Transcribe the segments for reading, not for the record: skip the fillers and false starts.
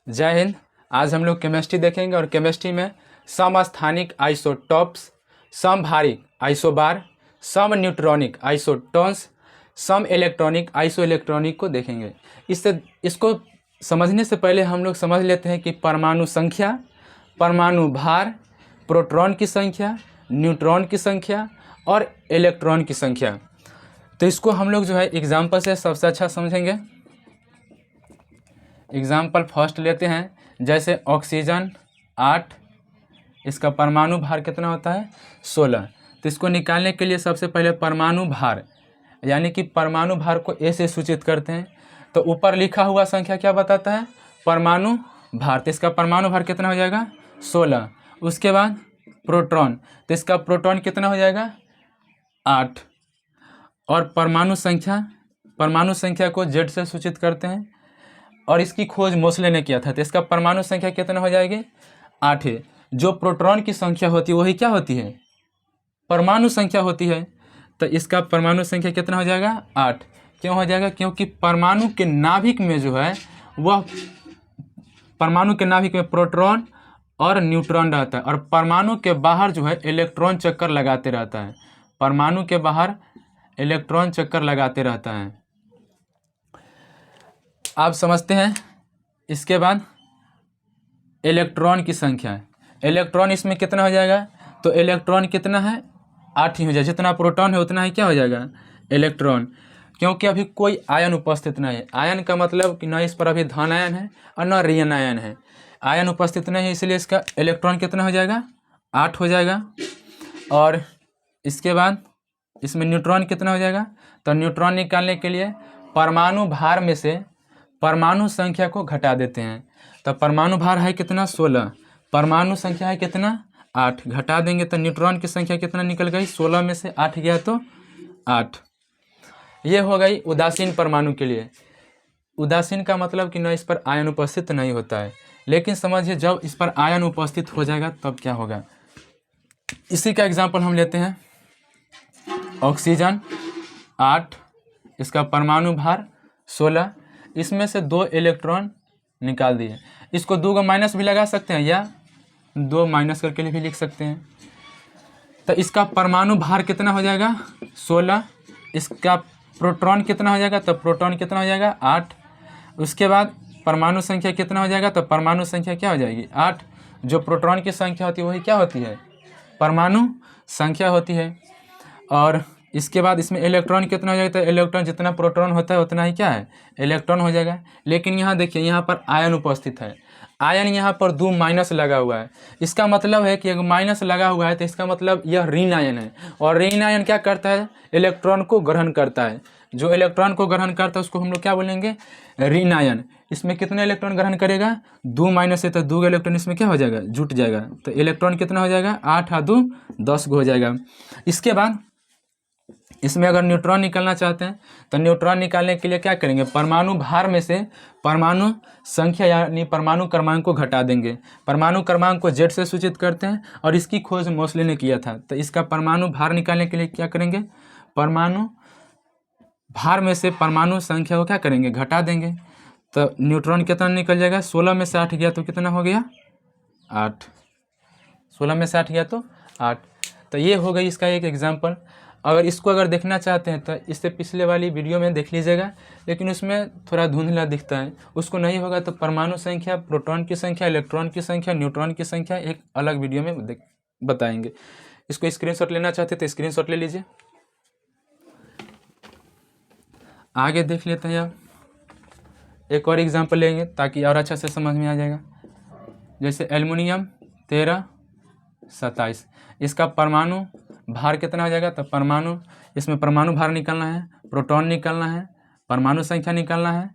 जय हिंद। आज हम लोग केमिस्ट्री देखेंगे और केमिस्ट्री में समस्थानिक आइसोटॉप्स, समभारिक आइसोबार, सम न्यूट्रॉनिक आइसोटोन्स, सम इलेक्ट्रॉनिक आइसोइलेक्ट्रॉनिक को देखेंगे। इसको समझने से पहले हम लोग समझ लेते हैं कि परमाणु संख्या, परमाणु भार, प्रोटॉन की संख्या, न्यूट्रॉन की संख्या और इलेक्ट्रॉन की संख्या। तो इसको हम लोग जो है एग्जाम्पल से सबसे अच्छा समझेंगे। एग्जाम्पल फर्स्ट लेते हैं, जैसे ऑक्सीजन 8, इसका परमाणु भार कितना होता है 16। तो इसको निकालने के लिए सबसे पहले परमाणु भार यानी कि परमाणु भार को ए से सूचित करते हैं। तो ऊपर लिखा हुआ संख्या क्या बताता है, परमाणु भार। तो इसका परमाणु भार कितना हो जाएगा 16। उसके बाद प्रोटॉन, तो इसका प्रोटॉन कितना हो जाएगा 8। और परमाणु संख्या को जेड से सूचित करते हैं और इसकी खोज मोसले ने किया था। तो इसका परमाणु संख्या कितना हो जाएगी 8 है। जो प्रोटॉन की संख्या होती है वही क्या होती है, परमाणु संख्या होती है। तो इसका परमाणु संख्या कितना हो जाएगा 8। क्यों हो जाएगा, क्योंकि परमाणु के नाभिक में जो है वह परमाणु के नाभिक में प्रोटॉन और न्यूट्रॉन रहता है और परमाणु के बाहर जो है इलेक्ट्रॉन चक्कर लगाते रहता है। परमाणु के बाहर इलेक्ट्रॉन चक्कर लगाते रहता है। आप समझते हैं। इसके बाद इलेक्ट्रॉन की संख्या, इलेक्ट्रॉन इसमें कितना हो जाएगा, तो इलेक्ट्रॉन कितना है 8 ही हो जाएगा। जितना प्रोटॉन है उतना ही क्या हो जाएगा इलेक्ट्रॉन, क्योंकि अभी कोई आयन उपस्थित नहीं है। आयन का मतलब कि न इस पर अभी धन आयन है और न ऋण आयन है। आयन उपस्थित नहीं है, इसलिए इसका इलेक्ट्रॉन कितना हो जाएगा 8 हो जाएगा। और इसके बाद इसमें न्यूट्रॉन कितना हो जाएगा, तो न्यूट्रॉन निकालने के लिए परमाणु भार में से परमाणु संख्या को घटा देते हैं। तो परमाणु भार है कितना 16, परमाणु संख्या है कितना 8, घटा देंगे तो न्यूट्रॉन की संख्या कितना निकल गई, 16 में से 8 गया तो 8। ये हो गई उदासीन परमाणु के लिए। उदासीन का मतलब कि न इस पर आयन उपस्थित नहीं होता है, लेकिन समझिए जब इस पर आयन उपस्थित हो जाएगा तब क्या होगा। इसी का एग्जाम्पल हम लेते हैं, ऑक्सीजन 8, इसका परमाणु भार 16, इसमें से 2 इलेक्ट्रॉन निकाल दिए। इसको 2 को माइनस भी लगा सकते हैं या 2 माइनस करके भी लिख सकते हैं। तो इसका परमाणु भार कितना हो जाएगा 16। इसका प्रोटॉन कितना हो जाएगा, तो प्रोटॉन कितना हो जाएगा 8। उसके बाद परमाणु संख्या कितना हो जाएगा, तो परमाणु संख्या क्या हो जाएगी 8। जो प्रोटॉन की संख्या होती है वही क्या होती है, परमाणु संख्या होती है। और इसके बाद इसमें इलेक्ट्रॉन कितना हो जाएगा, तो इलेक्ट्रॉन जितना प्रोटॉन होता है उतना ही क्या है इलेक्ट्रॉन हो जाएगा। लेकिन यहाँ देखिए यहाँ पर आयन उपस्थित है, आयन यहाँ पर 2 माइनस लगा हुआ है। इसका मतलब है कि अगर माइनस लगा हुआ है तो इसका मतलब यह ऋण आयन है। और ऋण आयन क्या करता है, इलेक्ट्रॉन को ग्रहण करता है। जो इलेक्ट्रॉन को ग्रहण करता है उसको हम लोग क्या बोलेंगे, ऋण आयन। इसमें कितने इलेक्ट्रॉन ग्रहण करेगा 2 माइनस है, तो 2 इलेक्ट्रॉन इसमें क्या हो जाएगा जुट जाएगा। तो इलेक्ट्रॉन कितना हो जाएगा 8 और 2 10 हो जाएगा। इसके बाद इसमें अगर न्यूट्रॉन निकालना चाहते हैं तो न्यूट्रॉन निकालने के लिए क्या करेंगे, परमाणु भार में से परमाणु संख्या यानी परमाणु क्रमांक को घटा देंगे। परमाणु क्रमांक को जेड से सूचित करते हैं और इसकी खोज मोसले ने किया था। तो इसका परमाणु भार निकालने के लिए क्या करेंगे, परमाणु भार में से परमाणु संख्या को क्या करेंगे घटा देंगे। तो न्यूट्रॉन कितना निकल जाएगा, 16 में से 8 गया तो कितना हो गया 8। 16 में से 8 गया तो 8। तो ये हो गई इसका एक एग्जाम्पल। अगर इसको अगर देखना चाहते हैं तो इससे पिछले वाली वीडियो में देख लीजिएगा, लेकिन उसमें थोड़ा धुंधला दिखता है। उसको नहीं होगा तो परमाणु संख्या, प्रोटॉन की संख्या, इलेक्ट्रॉन की संख्या, न्यूट्रॉन की संख्या एक अलग वीडियो में बताएंगे। इसको स्क्रीनशॉट लेना चाहते तो स्क्रीनशॉट ले लीजिए। आगे देख लेते हैं आप, एक और एग्जाम्पल लेंगे ताकि और अच्छा से समझ में आ जाएगा। जैसे एल्युमिनियम 13 27, इसका परमाणु भार कितना हो जाएगा, तो परमाणु इसमें परमाणु भार निकालना है, प्रोटॉन निकालना है, परमाणु संख्या निकालना है,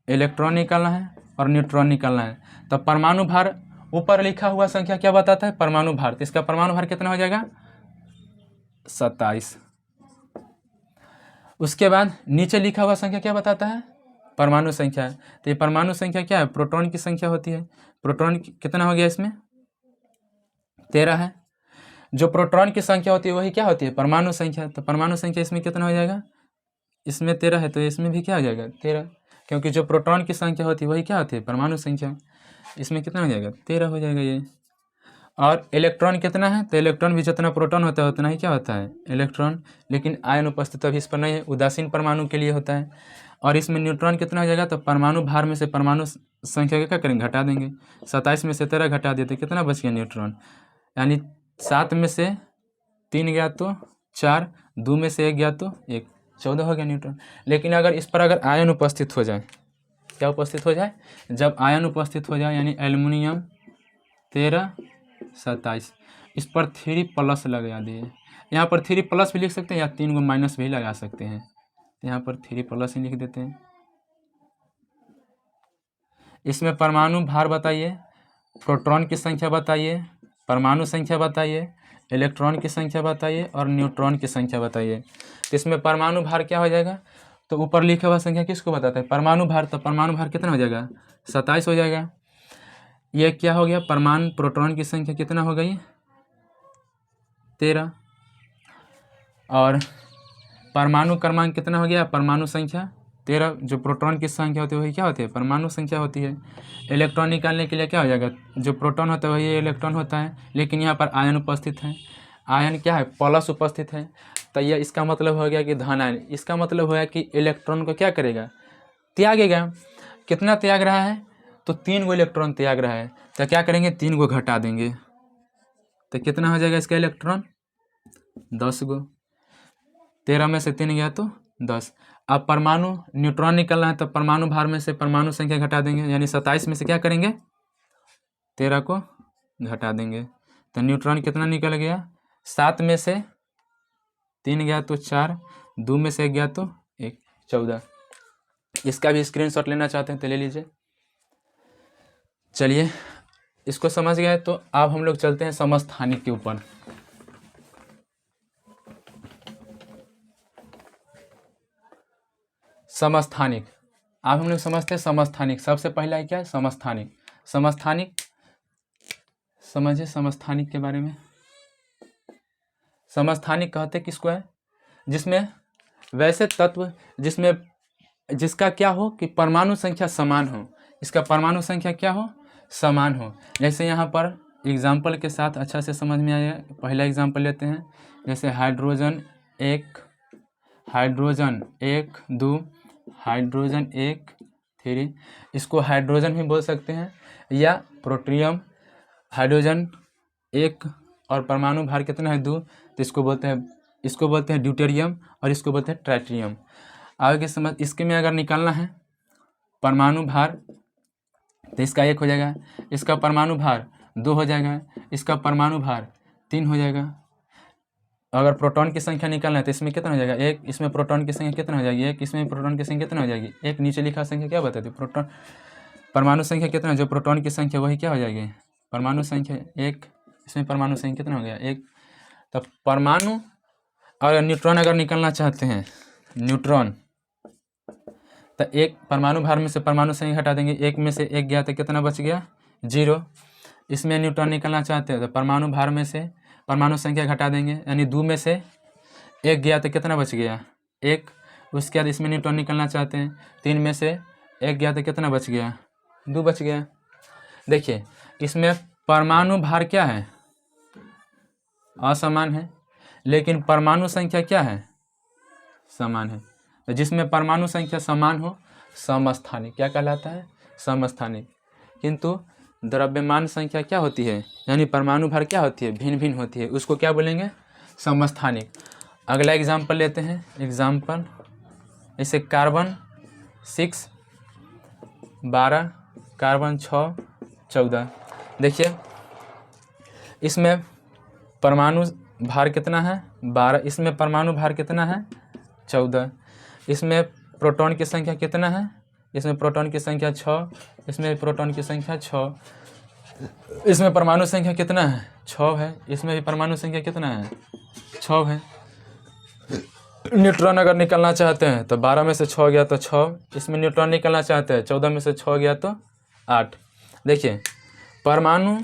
इलेक्ट्रॉन निकालना है और न्यूट्रॉन निकालना है। तो परमाणु भार ऊपर लिखा हुआ संख्या क्या बताता है, परमाणु भार। तो इसका परमाणु भार कितना हो जाएगा 27। उसके बाद नीचे लिखा हुआ संख्या क्या बताता है, परमाणु संख्या। तो ये परमाणु संख्या क्या है, प्रोटॉन की संख्या होती है। प्रोटॉन कितना हो गया इसमें 13 है। जो प्रोटॉन की संख्या होती है वही क्या होती है, परमाणु संख्या। तो परमाणु संख्या इसमें कितना हो जाएगा, इसमें 13 है तो इसमें भी क्या हो जाएगा 13। क्योंकि जो प्रोटॉन की संख्या होती है वही क्या होती है, परमाणु संख्या। इसमें कितना हो जाएगा, 13 हो जाएगा ये। और इलेक्ट्रॉन कितना है, तो इलेक्ट्रॉन भी जितना प्रोटॉन होता है उतना ही क्या होता है, इलेक्ट्रॉन। लेकिन आयन उपस्थित अभी इस पर नहीं है, उदासीन परमाणु के लिए होता है। और इसमें न्यूट्रॉन कितना हो जाएगा, तो परमाणु भार में से परमाणु संख्या का क्या करेंगे, घटा देंगे। 27 में से 13 घटा देते कितना बच गया न्यूट्रॉन, यानी 7 में से 3 गया तो 4, 2 में से 1 गया तो 1, 14 हो गया न्यूट्रॉन। लेकिन अगर इस पर अगर आयन उपस्थित हो जाए, क्या उपस्थित हो जाए, जब आयन उपस्थित हो जाए, यानी एल्युमिनियम 13 27, इस पर 3+ लगा दिए। यहाँ पर 3+ भी लिख सकते हैं या 3 को माइनस भी लगा सकते हैं, यहाँ पर 3+ ही लिख देते हैं। इसमें परमाणु भार बताइए, प्रोटॉन की संख्या बताइए, परमाणु संख्या बताइए, इलेक्ट्रॉन की संख्या बताइए और न्यूट्रॉन की संख्या बताइए। तो इसमें परमाणु भार क्या हो जाएगा, तो ऊपर लिखा हुआ संख्या किसको बताता है, परमाणु भार। तो परमाणु भार कितना हो जाएगा, 27 हो जाएगा। ये क्या हो गया, परमाणु प्रोटॉन की संख्या कितना हो गई, 13। और परमाणु क्रमांक कितना हो गया, परमाणु संख्या 13। जो प्रोटॉन की संख्या होती है वही क्या होती है, परमाणु संख्या होती है। इलेक्ट्रॉन निकालने के लिए क्या हो जाएगा, जो प्रोटॉन होता है वही इलेक्ट्रॉन होता है, लेकिन यहाँ पर आयन उपस्थित है। आयन क्या है, प्लस उपस्थित है, तो यह इसका मतलब हो गया कि धन आयन। इसका मतलब हो गया कि इलेक्ट्रॉन को क्या करेगा, त्यागेगा। कितना त्याग रहा है, तो 3 गो इलेक्ट्रॉन त्याग रहा है, तो क्या करेंगे, 3 गो घटा देंगे, तो कितना हो जाएगा इसका इलेक्ट्रॉन, 10 गो। 13 में से 3 गया तो 10। अब परमाणु न्यूट्रॉन निकलना है, तो परमाणु भार में से परमाणु संख्या घटा देंगे, यानी 27 में से क्या करेंगे, 13 को घटा देंगे, तो न्यूट्रॉन कितना निकल गया, 7 में से 3 गया तो 4, 2 में से 1 गया तो 1, 14। इसका भी स्क्रीनशॉट लेना चाहते हैं तो ले लीजिए। चलिए, इसको समझ गए तो अब हम लोग चलते हैं समस्थानिक के ऊपर। समस्थानिक, अब हम लोग समझते हैं समस्थानिक। सबसे पहला है क्या है, समस्थानिक। समस्थानिक समझिए समस्थानिक के बारे में। समस्थानिक कहते किसको है, जिसमें वैसे तत्व जिसका क्या हो कि परमाणु संख्या समान हो, इसका परमाणु संख्या क्या हो, समान हो। जैसे यहाँ पर एग्जाम्पल के साथ अच्छा से समझ में आएगा। पहला एग्जाम्पल लेते हैं, जैसे हाइड्रोजन 1, हाइड्रोजन 1 2, हाइड्रोजन 1 3, इसको हाइड्रोजन भी बोल सकते हैं या प्रोटियम। हाइड्रोजन 1 और परमाणु भार कितना है 2, तो इसको बोलते हैं ड्यूटेरियम और इसको बोलते हैं ट्राइटियम। आगे समझ, इसके में अगर निकालना है परमाणु भार तो इसका 1 हो जाएगा, इसका परमाणु भार 2 हो जाएगा, इसका परमाणु भार 3 हो जाएगा। अगर प्रोटॉन की संख्या निकालना है तो इसमें कितना हो जाएगा 1, इसमें प्रोटॉन की संख्या कितना हो जाएगी 1, इसमें प्रोटॉन की संख्या कितना हो जाएगी 1। नीचे लिखा संख्या क्या बताती है, प्रोटॉन परमाणु संख्या कितना, जो प्रोटॉन की संख्या वही क्या हो जाएगी, परमाणु संख्या 1। इसमें परमाणु संख्या कितना हो गया 1। तब परमाणु और न्यूट्रॉन अगर निकालना चाहते हैं, न्यूट्रॉन, तो 1 परमाणु भार में से परमाणु संख्या हटा देंगे, 1 में से 1 गया तो कितना बच गया 0। इसमें न्यूट्रॉन निकालना चाहते हैं तो परमाणु भार में से परमाणु संख्या घटा देंगे, यानी 2 में से 1 गया तो कितना बच गया 1। उसके बाद इसमें न्यूट्रॉन निकालना चाहते हैं, 3 में से 1 गया तो कितना बच गया 2 बच गया। देखिए, इसमें परमाणु भार क्या है, असमान है, लेकिन परमाणु संख्या क्या है, समान है। तो जिसमें परमाणु संख्या समान हो समस्थानिक क्या कहलाता है, समस्थानिक। किंतु द्रव्यमान संख्या क्या होती है, यानी परमाणु भार क्या होती है, भिन्न भिन्न होती है, उसको क्या बोलेंगे, समस्थानिक। अगला एग्जाम्पल लेते हैं, एग्जाम्पल जैसे कार्बन 6 12, कार्बन 6 14। देखिए, इसमें परमाणु भार कितना है 12, इसमें परमाणु भार कितना है 14। इसमें प्रोटॉन की संख्या कितना है, इसमें प्रोटॉन की संख्या 6, इसमें प्रोटॉन की संख्या 6। इसमें परमाणु संख्या कितना है 6 है, इसमें भी परमाणु संख्या कितना है 6 है। न्यूट्रॉन अगर निकलना चाहते हैं तो 12 में से 6 गया तो 6, इसमें न्यूट्रॉन निकलना चाहते हैं 14 में से 6 गया तो 8। देखिए, परमाणु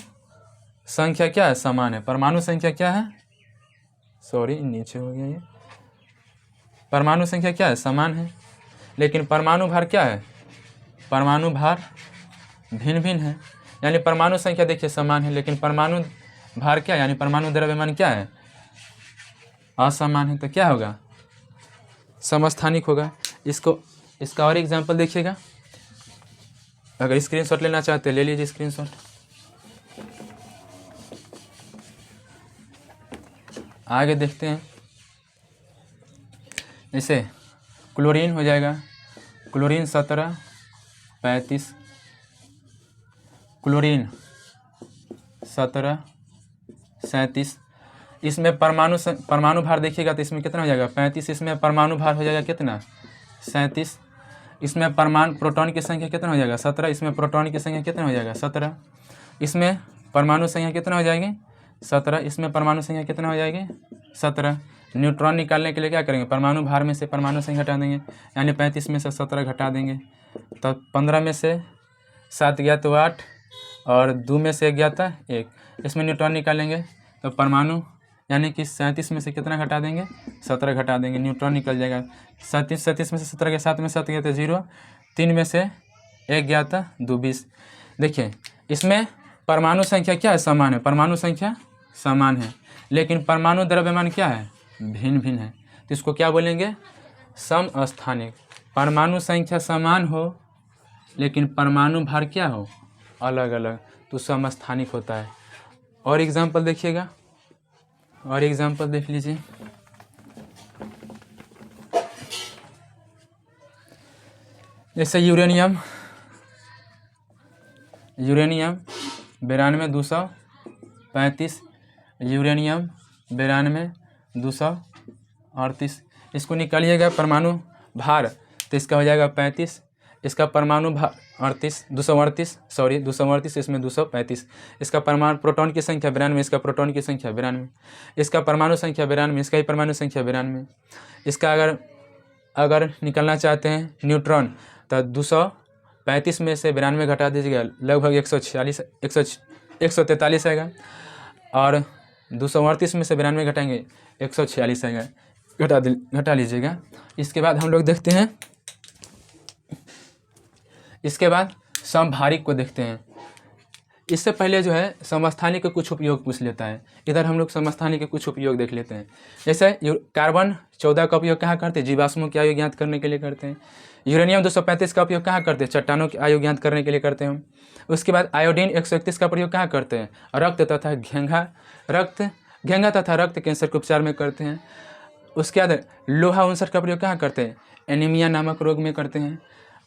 संख्या क्या है, समान है। परमाणु संख्या क्या है, सॉरी नीचे हो गया ये, परमाणु संख्या क्या है, समान है, लेकिन परमाणु भार क्या है परमाणु भार भिन्न भिन्न है, यानी परमाणु संख्या देखिए समान है लेकिन परमाणु भार क्या है, यानी परमाणु द्रव्यमान क्या है, असमान है। तो क्या होगा, समस्थानिक होगा। इसका और एग्जाम्पल देखिएगा, अगर स्क्रीनशॉट लेना चाहते हैं ले लीजिए स्क्रीनशॉट। आगे देखते हैं, जैसे क्लोरीन हो जाएगा, क्लोरीन 17 35, क्लोरीन 17 37, इसमें परमाणु भार देखिएगा तो इसमें कितना हो जाएगा 35, इसमें परमाणु भार हो जाएगा कितना 37, इसमें प्रोटॉन की संख्या कितना हो जाएगा 17, इसमें प्रोटॉन की संख्या कितना हो जाएगा 17, इसमें परमाणु संख्या कितना हो जाएगी 17, इसमें परमाणु संख्या कितना हो जाएगी 17। न्यूट्रॉन निकालने के लिए क्या करेंगे, परमाणु भार में से परमाणु संख्या घटा देंगे, यानी 35 में से 17 घटा देंगे तो 15 में से 7 गया तो 8 और 2 में से 1 गया था 1, इसमें न्यूट्रॉन निकालेंगे तो परमाणु यानी कि 37 में से कितना घटा देंगे 17 घटा देंगे, न्यूट्रॉन निकल जाएगा। 37 में से 17 के 7 में 7 गया तो 0, 3 में से 1 गया था 2 20। देखिए इसमें परमाणु संख्या क्या है, समान है, परमाणु संख्या समान है लेकिन परमाणु द्रव्यमान क्या है, भिन्न भिन्न है। तो इसको क्या बोलेंगे, समस्थानिक। परमाणु संख्या समान हो लेकिन परमाणु भार क्या हो, अलग अलग, तो समस्थानिक होता है। और एग्जाम्पल देखिएगा, और एग्जाम्पल देख लीजिए, जैसे यूरेनियम 92 235, यूरेनियम 92 238, इसको निकालिएगा परमाणु भार तो इसका हो जाएगा 35, इसका परमाणु भार 238, इसमें 235, इसका परमाणु प्रोटॉन की संख्या 92, इसका प्रोटॉन की संख्या 92, इसका परमाणु संख्या 92, इसका ही परमाणु संख्या 92। इसका अगर निकलना चाहते हैं न्यूट्रॉन तो 235 में से 92 घटा दीजिएगा, लगभग 143 आएगा, और 238 में से 92 घटाएंगे 146 आएगा, घटा लीजिएगा। इसके बाद हम लोग देखते हैं, इसके बाद समभारिक को देखते हैं। इससे पहले जो है समस्थानिक के कुछ उपयोग पूछ लेता है, इधर हम लोग समस्थानिक के कुछ उपयोग देख लेते हैं। जैसे कार्बन 14 का उपयोग कहाँ करते हैं, जीवाश्मों के आयु ज्ञात करने के लिए करते हैं। यूरेनियम 235 का उपयोग कहाँ करते हैं, चट्टानों की आयु ज्ञात करने के लिए करते हैं। उसके बाद आयोडीन 131 का प्रयोग कहाँ करते हैं, रक्त तथा घेंघा तथा रक्त कैंसर के उपचार में करते हैं। उसके बाद लोहा 59 का प्रयोग कहाँ करते हैं, एनीमिया नामक रोग में करते हैं।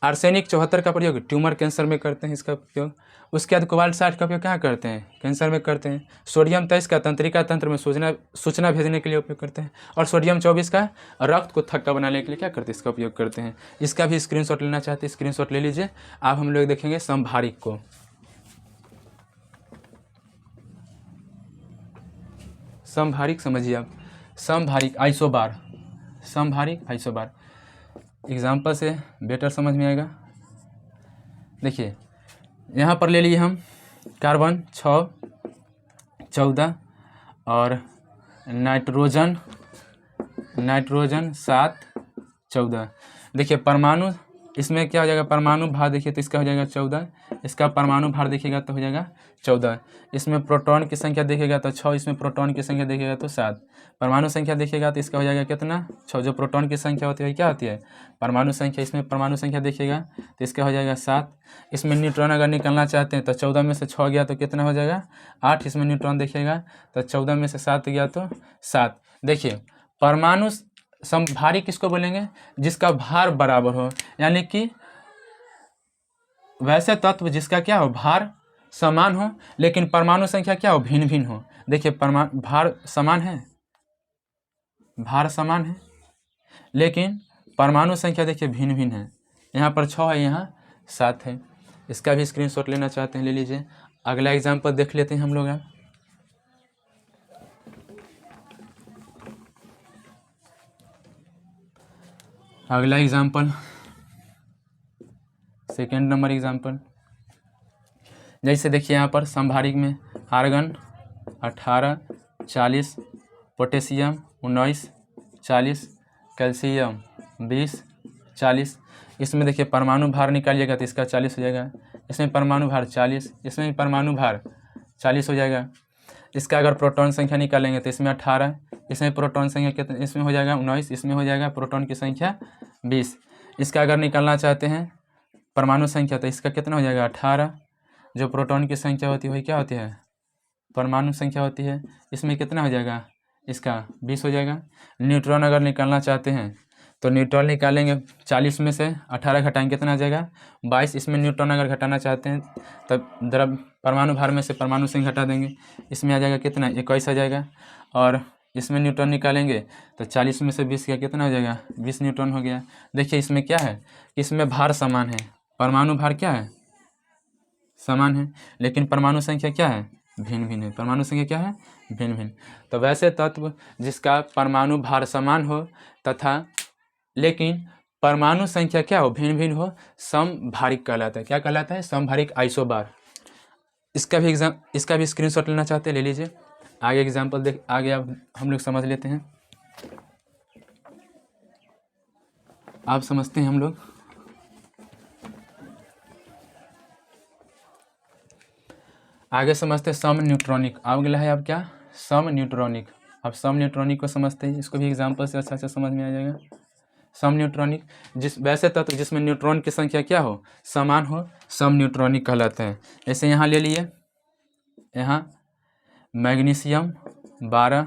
आर्सेनिक 74 का प्रयोग ट्यूमर कैंसर में करते हैं, इसका उपयोग। उसके बाद कोबाल्ट 60 का उपयोग कहाँ करते हैं, कैंसर में करते हैं। सोडियम 23 का तंत्रिका तंत्र में सूचना भेजने के लिए उपयोग करते हैं। और सोडियम 24 का रक्त को थक्का बनाने के लिए क्या करते हैं, इसका उपयोग करते हैं। इसका भी स्क्रीनशॉट लेना चाहते हैं, स्क्रीनशॉट ले लीजिए। अब हम लोग देखेंगे समभारिक को। समभारिक समझिए आप, समभारिक आइसोबार, एग्जाम्पल से बेटर समझ में आएगा। देखिए यहाँ पर ले लिए हम कार्बन 6 14 और नाइट्रोजन 7 14। देखिए परमाणु इसमें क्या हो जाएगा, परमाणु भार देखिए तो इसका हो जाएगा 14, इसका परमाणु भार देखिएगा तो हो जाएगा 14। इसमें प्रोटॉन की संख्या देखिएगा तो 6, इसमें प्रोटॉन की संख्या देखिएगा तो 7। परमाणु संख्या देखिएगा तो इसका हो जाएगा कितना 6, जो प्रोटॉन की संख्या होती है क्या होती है, परमाणु संख्या। इसमें परमाणु संख्या देखिएगा तो इसका हो जाएगा 7। इसमें न्यूट्रॉन अगर निकालना चाहते हैं तो 14 में से 6 गया तो कितना हो जाएगा 8। इसमें न्यूट्रॉन देखिएगा तो 14 में से 7 गया तो 7। देखिए परमाणु समभारिक किसको बोलेंगे, जिसका भार बराबर हो, यानी कि वैसे तत्व जिसका क्या हो, भार समान हो लेकिन परमाणु संख्या क्या हो, भिन्न भिन्न हो। देखिए भार समान है लेकिन परमाणु संख्या देखिए भिन्न भिन्न है। यहाँ पर 6 है, यहाँ 7 है। इसका भी स्क्रीनशॉट लेना चाहते हैं ले लीजिए। अगला एग्जाम्पल देख लेते हैं हम लोग। अगला एग्जाम्पल, सेकेंड नंबर एग्जाम्पल। जैसे देखिए यहाँ पर समभारिक में आर्गन 18 40, पोटेशियम 19 40, कैल्शियम 20 40। इसमें देखिए परमाणु भार निकालिएगा तो इसका 40 हो जाएगा, इसमें परमाणु भार 40, इसमें भी परमाणु भार 40 हो जाएगा। इसका अगर प्रोटॉन संख्या निकालेंगे तो इसमें 18, इसमें प्रोटॉन संख्या कितने, इसमें हो जाएगा 19, इसमें हो जाएगा प्रोटॉन की संख्या 20। इसका अगर निकालना चाहते हैं परमाणु संख्या तो इसका कितना हो जाएगा 18, जो प्रोटॉन की संख्या होती है वही क्या होती है परमाणु संख्या होती है। इसमें कितना हो जाएगा इसका 20 हो जाएगा। न्यूट्रॉन अगर निकालना चाहते हैं तो न्यूट्रॉन निकालेंगे, 40 में से 18 घटाएंगे कितना आ जाएगा 22। इसमें न्यूट्रॉन अगर घटाना चाहते हैं तब द्रव परमाणु भार में से परमाणु संख्या घटा देंगे, इसमें आ जाएगा कितना 21 आ जाएगा। और इसमें न्यूट्रॉन निकालेंगे तो 40 में से 20 का कितना हो जाएगा 20 न्यूट्रॉन हो गया। देखिए इसमें क्या है, इसमें भार समान है, परमाणु भार क्या है समान है, लेकिन परमाणु संख्या क्या है भिन्न भिन्न है। परमाणु संख्या क्या है भिन्न भिन्न। तो वैसे तत्व जिसका परमाणु भार समान हो तथा लेकिन परमाणु संख्या क्या हो भिन्न भिन्न हो, समभारिक कहलाता है। क्या कहलाता है समभारिक आइसोबार। इसका भी स्क्रीनशॉट लेना चाहते हैं ले लीजिए। आगे एग्जाम्पल देख, आगे अब हम लोग समझ लेते हैं, आप समझते हैं हम लोग। आगे समझते हैं सम न्यूट्रॉनिक। अगला है अब क्या सम न्यूट्रॉनिक। अब सम न्यूट्रॉनिक को समझते हैं, इसको भी एग्जाम्पल से अच्छा समझ में आ जाएगा। सम न्यूट्रॉनिक जिस वैसे तत्व जिसमें न्यूट्रॉन की संख्या क्या हो समान हो सम न्यूट्रॉनिक कहलाता है। ऐसे यहाँ ले लिए, यहाँ मैग्नीशियम 12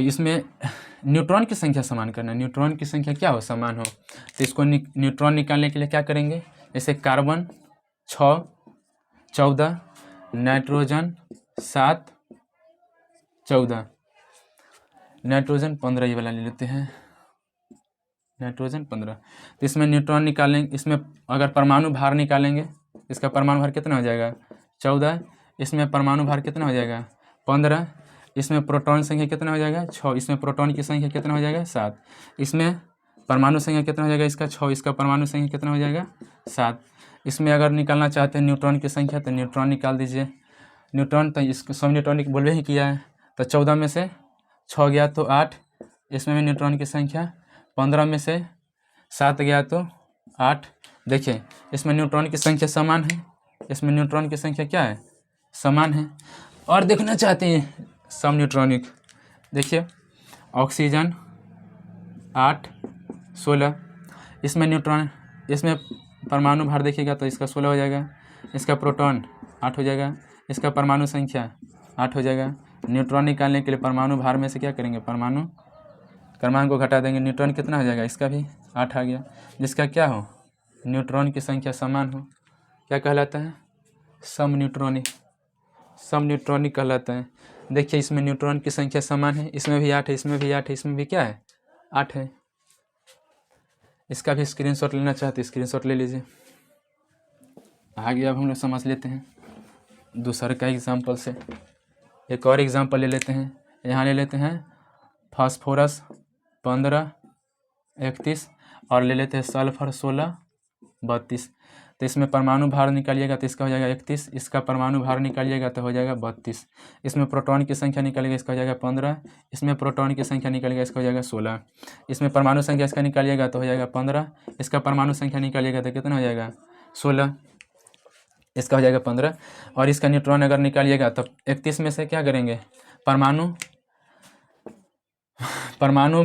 इसमें न्यूट्रॉन की संख्या समान करना है, न्यूट्रॉन की संख्या क्या हो समान हो। तो इसको न्यूट्रॉन निकालने के लिए क्या करेंगे, जैसे कार्बन 6 14, नाइट्रोजन 7 14, नाइट्रोजन 15 ये वाला ले लेते हैं, नाइट्रोजन 15। तो इसमें न्यूट्रॉन निकालेंगे, इसमें अगर परमाणु भार निकालेंगे इसका परमाणु भार कितना हो जाएगा 14, इसमें परमाणु भार कितना हो जाएगा 15, इसमें प्रोटॉन संख्या कितना हो जाएगा 6, इसमें प्रोटॉन की संख्या कितना हो जाएगा 7, इसमें परमाणु संख्या कितना हो जाएगा इसका 6, इसका परमाणु संख्या कितना हो जाएगा 7। इसमें अगर निकालना चाहते हैं न्यूट्रॉन की संख्या तो न्यूट्रॉन निकाल दीजिए। न्यूट्रॉन तो इसको सब न्यूट्रॉनिक बोलवे ही किया है, तो 14 में से 6 गया तो 8, इसमें भी न्यूट्रॉन की संख्या 15 में से 7 गया तो 8। देखिए इसमें न्यूट्रॉन की संख्या समान है, इसमें न्यूट्रॉन की संख्या क्या है समान है। और देखना चाहते हैं सम न्यूट्रॉनिक, देखिए ऑक्सीजन 8 16, इसमें न्यूट्रॉन इसमें परमाणु भार देखिएगा तो इसका 16 हो जाएगा, इसका प्रोटॉन 8 हो जाएगा, इसका परमाणु संख्या 8 हो जाएगा। न्यूट्रॉन निकालने के लिए परमाणु भार में से क्या करेंगे परमाणु क्रमांक को घटा देंगे, न्यूट्रॉन कितना हो जाएगा इसका भी 8 आ गया। जिसका क्या हो न्यूट्रॉन की संख्या समान हो क्या कहलाता है सम न्यूट्रॉनिक, सम न्यूट्रॉनिक कहलाता है। देखिए इसमें न्यूट्रॉन की संख्या समान है, इसमें भी 8 है, इसमें भी 8 है, इसमें भी क्या है 8 है। इसका भी स्क्रीनशॉट लेना चाहते हैं स्क्रीनशॉट ले लीजिए। आगे अब हम लोग समझ लेते हैं दूसरे का एग्जाम्पल से। एक और एग्जाम्पल ले लेते हैं, यहाँ ले लेते हैं फास्फोरस 15 31 और ले लेते हैं सल्फर 16 32। तो इसमें परमाणु भार निकालिएगा तो इसका हो जाएगा 31, इसका परमाणु भार निकालिएगा तो हो जाएगा 32। इसमें प्रोटॉन की संख्या निकालिएगा इसका हो जाएगा 15, इसमें प्रोटॉन की संख्या निकालिएगा इसका हो जाएगा 16, इसमें परमाणु संख्या इसका निकालिएगा तो हो जाएगा 15, इसका परमाणु संख्या निकालिएगा तो कितना हो जाएगा 16, इसका हो जाएगा 15। और इसका न्यूट्रॉन अगर निकालिएगा तो 31 में से क्या करेंगे परमाणु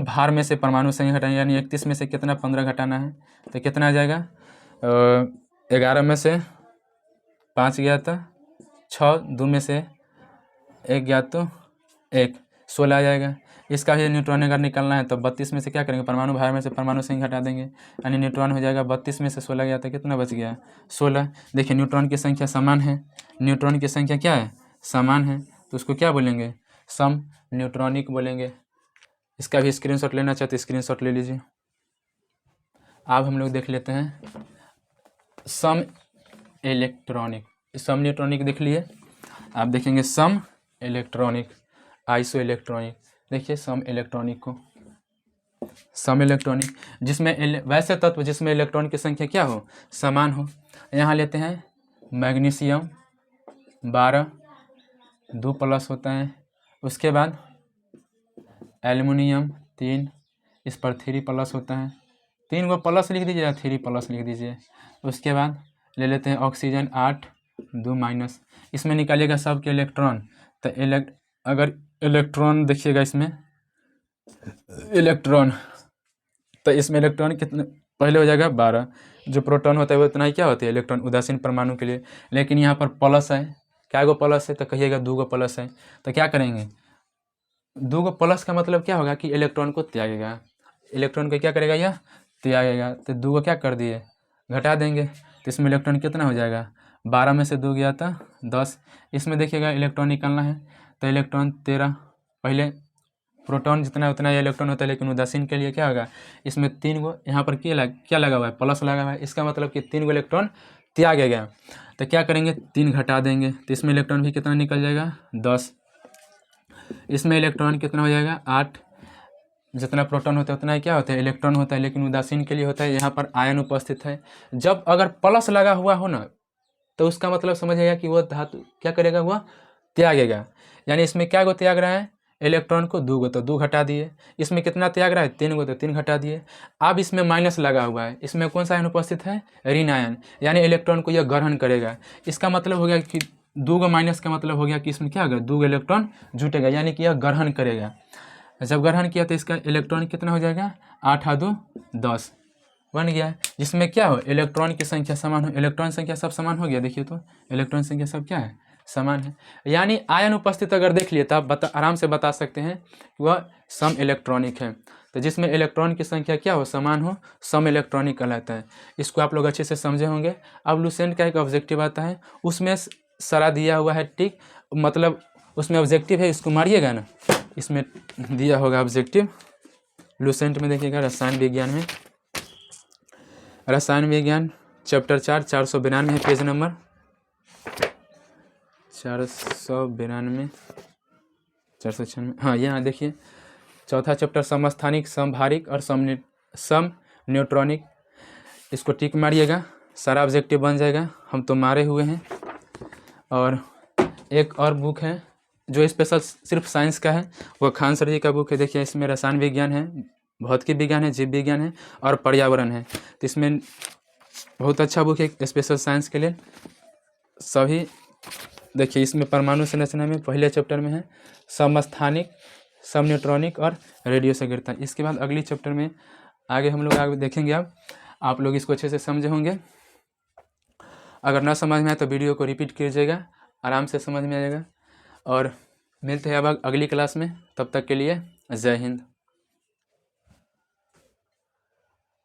भार में से परमाणु संख्या घटाएंगे, यानी 31 में से कितना 15 घटाना है तो कितना आ जाएगा 11 में से 5 गया था 6, 2 में से 1 गया तो 1, 16 आ जाएगा। इसका भी न्यूट्रॉन अगर निकालना है तो 32 में से क्या करेंगे परमाणु भार में से परमाणु संख्या घटा देंगे, यानी न्यूट्रॉन हो जाएगा 32 में से 16 गया तो कितना बच गया 16। देखिए न्यूट्रॉन की संख्या समान है, न्यूट्रॉन की संख्या क्या है समान है, तो उसको क्या बोलेंगे सम न्यूट्रॉनिक बोलेंगे। इसका भी स्क्रीनशॉट लेना चाहते स्क्रीनशॉट ले लीजिए। अब हम लोग देख लेते हैं सम इलेक्ट्रॉनिक। सम न्यूट्रॉनिक देख लिए, आप देखेंगे सम इलेक्ट्रॉनिक आइसो इलेक्ट्रॉनिक। देखिए सम इलेक्ट्रॉनिक को, सम इलेक्ट्रॉनिक जिसमें वैसे तत्व जिसमें इलेक्ट्रॉन की संख्या क्या हो समान हो। यहाँ लेते हैं मैग्नीशियम 12 2+ होता है, उसके बाद एल्युमिनियम 3 इस पर 3+ होता है, 3 को प्लस लिख दीजिए या 3 प्लस लिख दीजिए। उसके बाद ले लेते हैं ऑक्सीजन 8 2 माइनस, इसमें निकालिएगा सबके इलेक्ट्रॉन। तो अगर इलेक्ट्रॉन देखिएगा इसमें इलेक्ट्रॉन, तो इसमें इलेक्ट्रॉन कितने पहले हो जाएगा 12, जो प्रोटॉन होता है वो इतना ही क्या होता है इलेक्ट्रॉन उदासीन परमाणु के लिए। लेकिन यहाँ पर प्लस है, क्या गो प्लस है, तो कहिएगा 2 गो प्लस है। तो क्या करेंगे, 2 गो प्लस का मतलब क्या होगा कि इलेक्ट्रॉन को त्यागेगा, इलेक्ट्रॉन को क्या करेगा यह त्यागेगा। तो 2 को क्या कर दिए घटा देंगे, तो इसमें इलेक्ट्रॉन कितना हो जाएगा 12 में से 2 गया था 10। इसमें देखिएगा इलेक्ट्रॉन निकालना है, तो इलेक्ट्रॉन 13, पहले प्रोटॉन जितना है उतना इलेक्ट्रॉन होता है, लेकिन उदासीन के लिए क्या होगा इसमें 3 गो, यहाँ पर क्या लगा हुआ है प्लस लगा हुआ है, इसका मतलब कि 3 गो इलेक्ट्रॉन त्यागे गया। तो क्या करेंगे 3 घटा देंगे, तो इसमें इलेक्ट्रॉन भी कितना निकल जाएगा 10। इसमें इलेक्ट्रॉन कितना हो जाएगा 8, जितना प्रोटॉन होता है उतना ही क्या होता है इलेक्ट्रॉन होता है, लेकिन उदासीन के लिए होता है। यहाँ पर आयन उपस्थित है, जब अगर प्लस लगा हुआ हो ना तो उसका मतलब समझिएगा कि वो धातु क्या करेगा वह त्यागेगा। यानी इसमें क्या गो त्याग रहा है इलेक्ट्रॉन को 2 गो, तो 2 घटा दिए। इसमें कितना त्याग रहा है 3 गो, तो 3 घटा दिए। अब इसमें माइनस लगा हुआ है, इसमें कौन सा आयन उपस्थित है ऋण आयन, यानी इलेक्ट्रॉन को यह ग्रहण करेगा। इसका मतलब हो गया कि 2 गो माइनस का मतलब हो गया कि इसमें क्या होगा 2 गो इलेक्ट्रॉन जुटेगा, यानी कि यह ग्रहण करेगा। जब ग्रहण किया तो इसका इलेक्ट्रॉन कितना हो जाएगा 8 × 2 = 10 बन गया, जिसमें क्या हो इलेक्ट्रॉन की संख्या समान हो, इलेक्ट्रॉन संख्या सब समान हो गया। देखिए तो इलेक्ट्रॉन संख्या सब क्या है समान है, यानी आयन उपस्थित अगर देख लिए तो आप आराम से बता सकते हैं कि वह सम इलेक्ट्रॉनिक है। तो जिसमें इलेक्ट्रॉन की संख्या क्या हो समान हो सम इलेक्ट्रॉनिक कहलाता है। इसको आप लोग अच्छे से समझे होंगे। अब लुसेंट का एक ऑब्जेक्टिव आता है, उसमें सारा दिया हुआ है टिक, मतलब उसमें ऑब्जेक्टिव है, इसको मारिएगा ना, इसमें दिया होगा ऑब्जेक्टिव लुसेंट में। देखिएगा रसायन विज्ञान में, रसायन विज्ञान चैप्टर 4 492 है, पेज नंबर 492 496। हाँ यहाँ देखिए चौथा चैप्टर समस्थानिक समभारिक और सम न्यूट्रॉनिक, इसको टिक मारिएगा, सारा ऑब्जेक्टिव बन जाएगा। हम तो मारे हुए हैं। और एक और बुक है जो स्पेशल सिर्फ साइंस का है, वो खान सर जी का बुक है। देखिए इसमें रसायन विज्ञान है, भौतिकी विज्ञान है, जीव विज्ञान है और पर्यावरण है। तो इसमें बहुत अच्छा बुक है स्पेशल साइंस के लिए सभी। देखिए इसमें परमाणु संरचना में पहले चैप्टर में है समस्थानिक सम न्यूट्रॉनिक और रेडियो से गिरता है। इसके बाद अगली चैप्टर में आगे हम लोग आगे देखेंगे। आप लोग इसको अच्छे से समझे होंगे। अगर ना समझ में आए तो वीडियो को रिपीट कीजिएगा, आराम से समझ में आएगा। और मिलते हैं अब अगली क्लास में, तब तक के लिए जय हिंद।